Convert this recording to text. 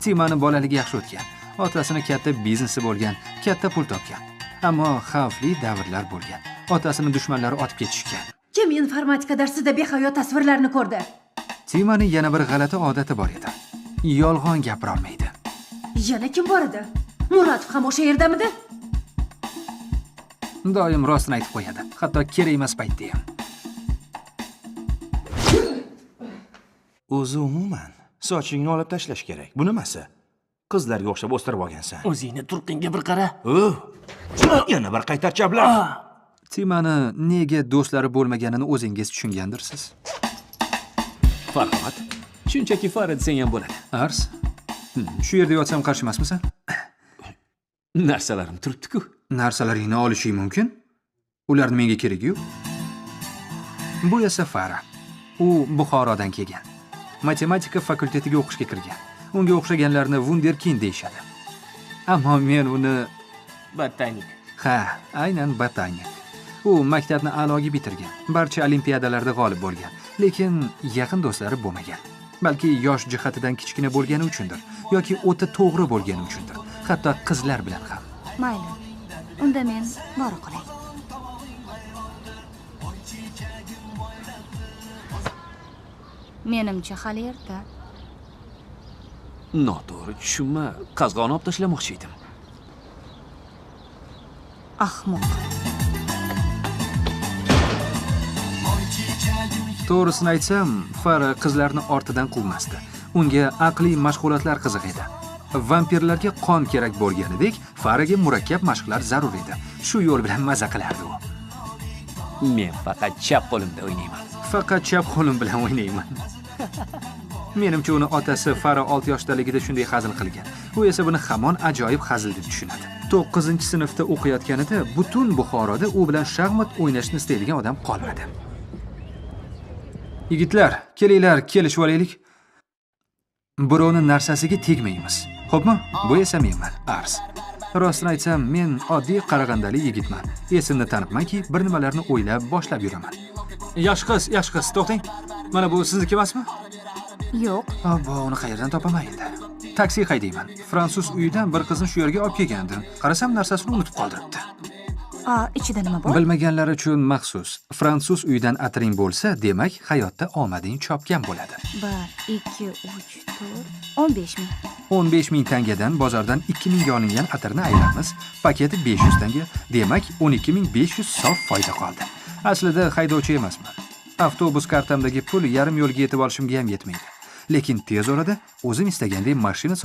Timani bolaligi yaxshi o'tgan. Otasini katta biznesi bo'lgan, katta pul topgan. Ammo xavfli davrlar bo'lgan. Otasini dushmanlari otib ketishgan. Kim informatika darsida behayo tasvirlarni ko'rdi? Timaning yana bir g'alati odati bor edi. Yolg'on gapira olmaydi. Yana kim bor edi? Muratov ham o'sha yerdamidi? Doim rostini aytib qo'yadi, hatto kerak emas paytda ham. O'zi umuman sochingni olib tashlash kerak. Bu nimasi? Qizlarga o'xshab o'stirib olgansan. O'zingni turqingga bir qara. Yana bir qaytar chablar. Timani nega do'stlari bo'lmaganini o'zingiz tushungandirsiz. Farhod, shunchaki Fara desang ham bo'ladi. Ars, shu yerda yotsam qarshi emasmisan? Narsalarim turibdi-ku. Narsalaringni olishing mumkin. Ularning menga keragi yo'q. Bu esa Fara. U Buxorodan kelgan. Matematika fakultetiga o'qishga kirgan. Unga o'xshaganlarni wunderkind deyshadi. Ammo men uni Botanik. Ha, aynan botanik. U maktabni a'loga bitirgan. Barcha olimpiadalarda g'olib bo'lgan, lekin yaqin do'stlari bo'lmagan. Balki yosh jihatidan kichkina bo'lgani uchundir, yoki o'ta to'g'ri bo'lgani uchundir. Hatto qizlar bilan ham. Mayli. Unda men bora qolay. Menimcha hali erta. Noto'g'ri tushunma, qazg'on olib tashlamoqchi edim. Ahmoq. To'g'risini aytsam, Fara qizlarni ortidan quvmasdi. Unga aqliy mashg'ulotlar qiziq edi. Vampirlarga qon kerak bo'lganidek, Faraga murakkab mashqlar zarur edi. Shu yo'l bilan maza qilardi u. Men faqat chap qo'limda o'ynayman. Faqat chap qo'lim bilan o'ynayman. Menimcha uni otasi Fara 6 yoshdaligida shunday hazil qilgan. U esa buni hamon ajoyib hazil deb tushunadi. 9-sinfda o'qiyotganida butun Buxoroda u bilan shaxmat o'ynashni istaydigan odam qolmadi. Yigitlar, kelinglar, kelishib olaylik. Birovni narsasiga tegmaymiz. Xo'pmi? Bu esa menman, Ars. Rostini aytsam, men oddiy qarag'andali yigitman. Esimni tanibmanki, bir nimalarni o'ylab, boshlab yuraman. Yosh qiz, to'xtang. Mana bu sizniki emasmi? Yo'q. Abbo, uni qayerdan topaman endi? Taksi haydayman. Fransuz uyidan bir qizni shu yerga olib kelgandim. Qarasam, narsasini unutib qoldiribdi. Ichida nima bor? Bilmaganlar uchun maxsus. Fransuz uyidan atring bo'lsa, demak, hayotda omading chopgan bo'ladi. 1, 2, 3, 4, 15 ming. 15 ming tangadan bozordan 2 mingga olingan atirni ayiramiz. Paketi 500 tanga, demak 12.500 sof foyda qoldi. Aslida haydovchi emasman. Avtobus kartamdagi pul yarim yo'lga yetib olishimga ham yetmaydi. Lekin tez orada o'zim istagandek mashina